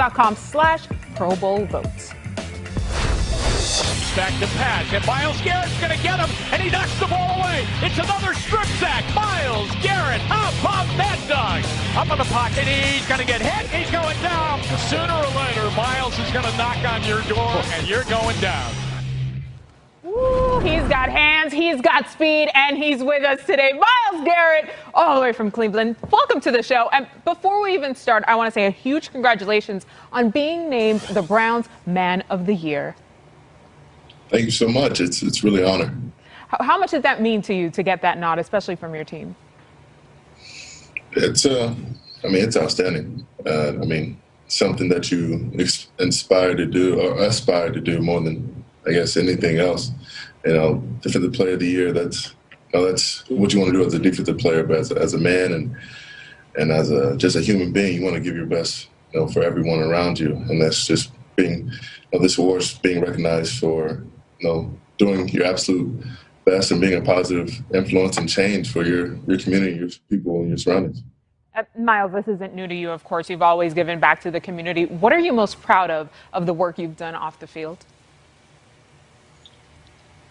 .com/Pro Bowl votes. Back to pass, and Myles Garrett's going to get him, and he knocks the ball away. It's another strip sack. Myles Garrett, how about that dog? Up in the pocket, he's going to get hit. He's going down. Sooner or later, Myles is going to knock on your door, and you're going down. Ooh, he's got hands, he's got speed, and he's with us today. Myles Garrett, all the way from Cleveland. Welcome to the show. And before we even start, I want to say a huge congratulations on being named the Browns Man of the Year. Thank you so much. It's really an honor. How much does that mean to you to get that nod, especially from your team? It's outstanding. Something that you inspire to do or aspire to do more than, I guess, anything else. Defensive Player of the Year. That's what you want to do as a defensive player, but as a man and as just a human being, you want to give your best, for everyone around you, and that's just being this award's being recognized for doing your absolute best and being a positive influence and change for your community, your people, and your surroundings. Myles, this isn't new to you, of course. You've always given back to the community. What are you most proud of the work you've done off the field?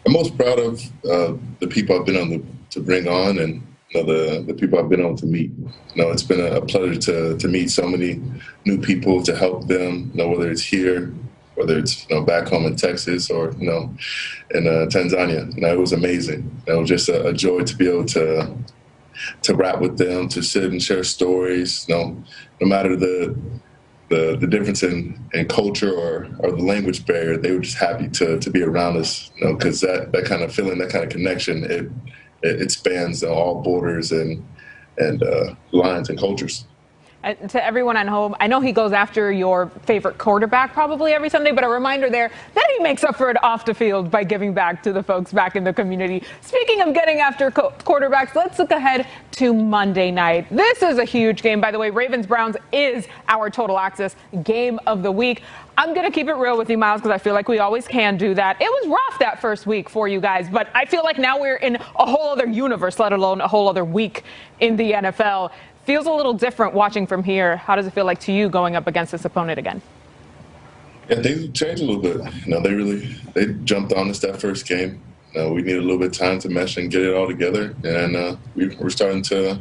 I'm most proud of the people I've been able to bring on and the people I've been able to meet. It's been a pleasure to meet so many new people, to help them, whether it's here, whether it's back home in Texas or in Tanzania. It was amazing. It was just a joy to be able to rap with them, to sit and share stories. No matter the difference in culture or the language barrier, they were just happy to be around us. Because that kind of feeling, that kind of connection, it spans all borders and lines and cultures. And to everyone at home, I know he goes after your favorite quarterback probably every Sunday, but a reminder there that he makes up for it off the field by giving back to the folks back in the community. Speaking of getting after quarterbacks, let's look ahead to Monday night. This is a huge game. By the way, Ravens-Browns is our Total Access game of the week. I'm going to keep it real with you, Myles, because I feel like we always can do that. It was rough that first week for you guys, but I feel like now we're in a whole other universe, let alone a whole other week in the NFL. Feels a little different watching from here. How does it feel like to you going up against this opponent again? Yeah, things changed a little bit. They jumped on us that first game. We needed a little bit of time to mesh and get it all together, and we're starting to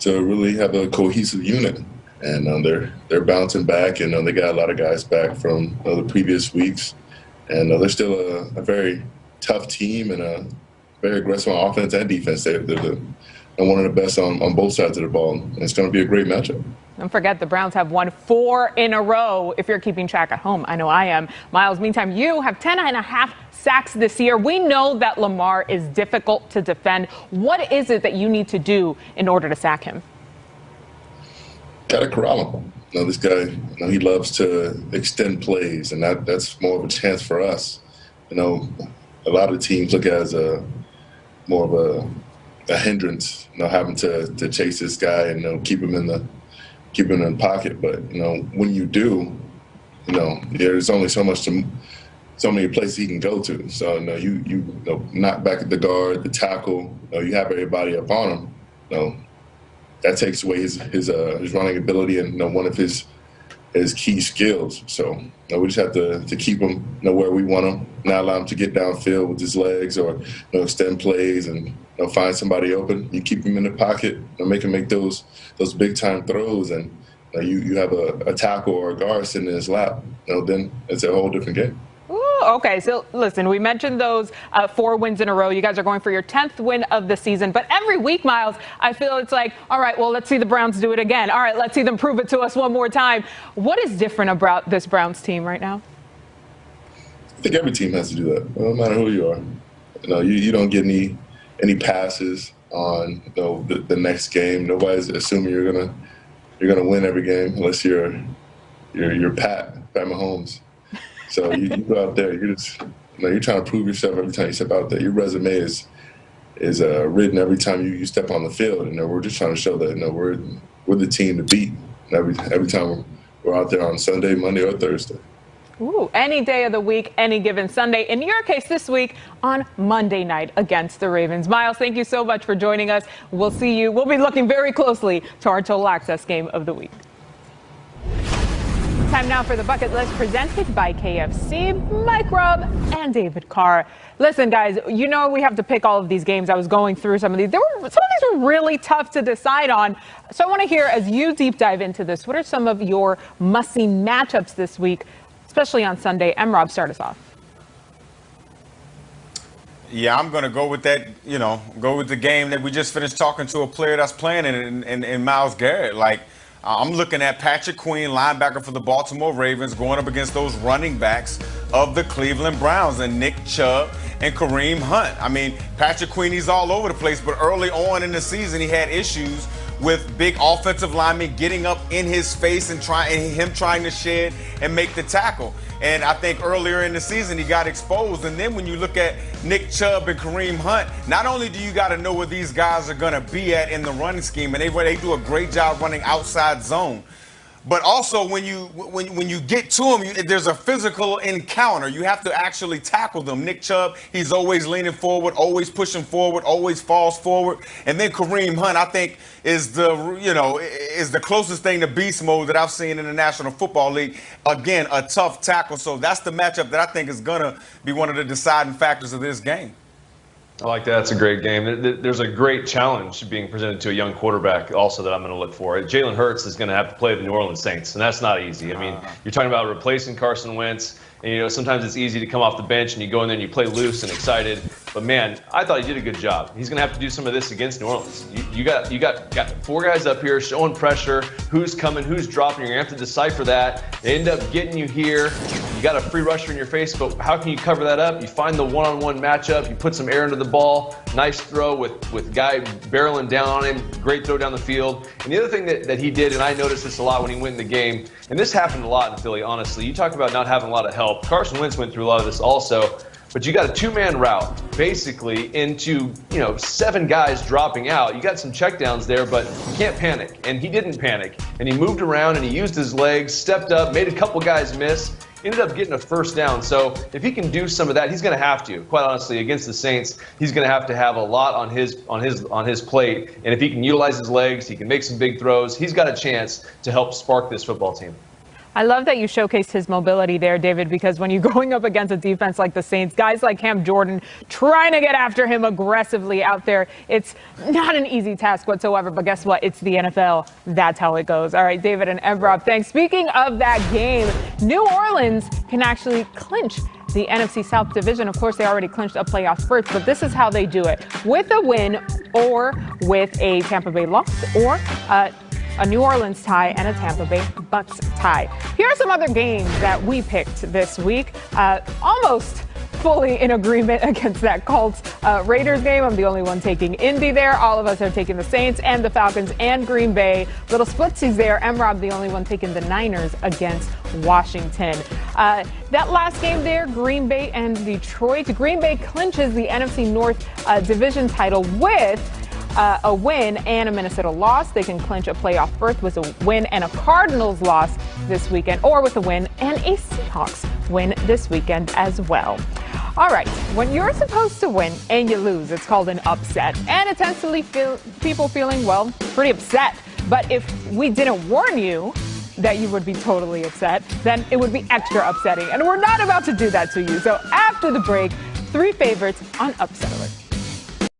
really have a cohesive unit. And they're bouncing back, and they got a lot of guys back from the previous weeks, and they're still a very tough team and a very aggressive on offense and defense. They're one of the best on both sides of the ball, and it's going to be a great matchup. Don't forget, the Browns have won 4 in a row, if you're keeping track at home. I know I am. Myles, meantime, you have 10.5 sacks this year. We know that Lamar is difficult to defend. What is it that you need to do in order to sack him? Got to corral him. This guy, he loves to extend plays, and that's more of a chance for us. A lot of teams look at it as more of a hindrance, having to chase this guy and keep him in the pocket. But when you do, there's only so many places he can go to. So you knock back at the guard, the tackle. You have everybody up on him. That takes away his running ability and one of his key skills. So we just have to keep him where we want him, not allow him to get downfield with his legs or extend plays and find somebody open. You keep him in the pocket, make him make those big time throws, and you have a tackle or a guard sitting in his lap. Then it's a whole different game. Ooh, okay, so listen, we mentioned those 4 wins in a row. You guys are going for your 10th win of the season. But every week, Myles, I feel it's like, all right, well, let's see the Browns do it again. All right, let's see them prove it to us one more time. What is different about this Browns team right now? I think every team has to do that, no matter who you are. You don't get any passes on the next game. Nobody's assuming you're gonna win every game unless you're Pat Mahomes. So you go out there, you're trying to prove yourself every time you step out there. Your resume is written every time you step on the field, and we're just trying to show that we're the team to beat every time we're out there on Sunday, Monday, or Thursday. Ooh, any day of the week, any given Sunday. In your case this week on Monday night against the Ravens. Myles, thank you so much for joining us. We'll see you. We'll be looking very closely to our Total Access game of the week. Time now for the bucket list presented by KFC, Mike Robb, and David Carr. Listen, guys, you know we have to pick all of these games. I was going through some of these. Some of these were really tough to decide on. So I want to hear, as you deep dive into this, what are some of your must-see matchups this week, especially on Sunday? Robb, start us off. Yeah, I'm going to go with that, go with the game that we just finished talking to a player that's playing in Myles Garrett. Like, I'm looking at Patrick Queen, linebacker for the Baltimore Ravens, going up against those running backs of the Cleveland Browns, and Nick Chubb and Kareem Hunt. I mean, Patrick Queen, he's all over the place, but early on in the season, he had issues with big offensive linemen getting up in his face and him trying to shed and make the tackle. And I think earlier in the season, he got exposed. And then when you look at Nick Chubb and Kareem Hunt, not only do you got to know where these guys are going to be at in the running scheme, and they do a great job running outside zone, but also when you get to them, there's a physical encounter. You have to actually tackle them. Nick Chubb, he's always leaning forward, always pushing forward, always falls forward. And then Kareem Hunt, I think, is the closest thing to beast mode that I've seen in the National Football League. Again, a tough tackle. So that's the matchup that I think is going to be one of the deciding factors of this game. I like that. It's a great game. There's a great challenge being presented to a young quarterback also that I'm going to look for. Jalen Hurts is going to have to play the New Orleans Saints, and that's not easy. I mean, you're talking about replacing Carson Wentz, and sometimes it's easy to come off the bench and you go in there and you play loose and excited. But man, I thought he did a good job. He's going to have to do some of this against New Orleans. You got four guys up here showing pressure, who's coming, who's dropping. You're going to have to decipher that. They end up getting you here. You got a free rusher in your face, but how can you cover that up? You find the one-on-one matchup. You put some air into the ball. Nice throw with guy barreling down on him. Great throw down the field. And the other thing that he did, and I noticed this a lot when he went in the game, and this happened a lot in Philly, honestly. You talk about not having a lot of help. Carson Wentz went through a lot of this also. But you got a two-man route, basically, into, 7 guys dropping out. You got some checkdowns there, but you can't panic. And he didn't panic. And he moved around, and he used his legs, stepped up, made a couple guys miss, ended up getting a first down. So if he can do some of that, he's going to have to. Quite honestly, against the Saints, he's going to have a lot on his plate. And if he can utilize his legs, he can make some big throws. He's got a chance to help spark this football team. I love that you showcased his mobility there, David, because when you're going up against a defense like the Saints, guys like Cam Jordan trying to get after him aggressively out there, it's not an easy task whatsoever. But guess what? It's the NFL. That's how it goes. All right, David and Robb, thanks. Speaking of that game, New Orleans can actually clinch the NFC South Division. Of course, they already clinched a playoff berth, but this is how they do it. With a win or with a Tampa Bay loss or a New Orleans tie and a Tampa Bay Bucks tie. Here are some other games that we picked this week. Almost fully in agreement against that Colts Raiders game. I'm the only one taking Indy there. All of us are taking the Saints and the Falcons and Green Bay. Little splitsies there. Robb, the only one taking the Niners against Washington. That last game there, Green Bay and Detroit. Green Bay clinches the NFC North division title with a win and a Minnesota loss. They can clinch a playoff berth with a win and a Cardinals loss this weekend, or with a win and a Seahawks win this weekend as well. All right, when you're supposed to win and you lose, it's called an upset. And it tends to leave people feeling, well, pretty upset. But if we didn't warn you that you would be totally upset, then it would be extra upsetting. And we're not about to do that to you. So after the break, 3 favorites on Upset Alert.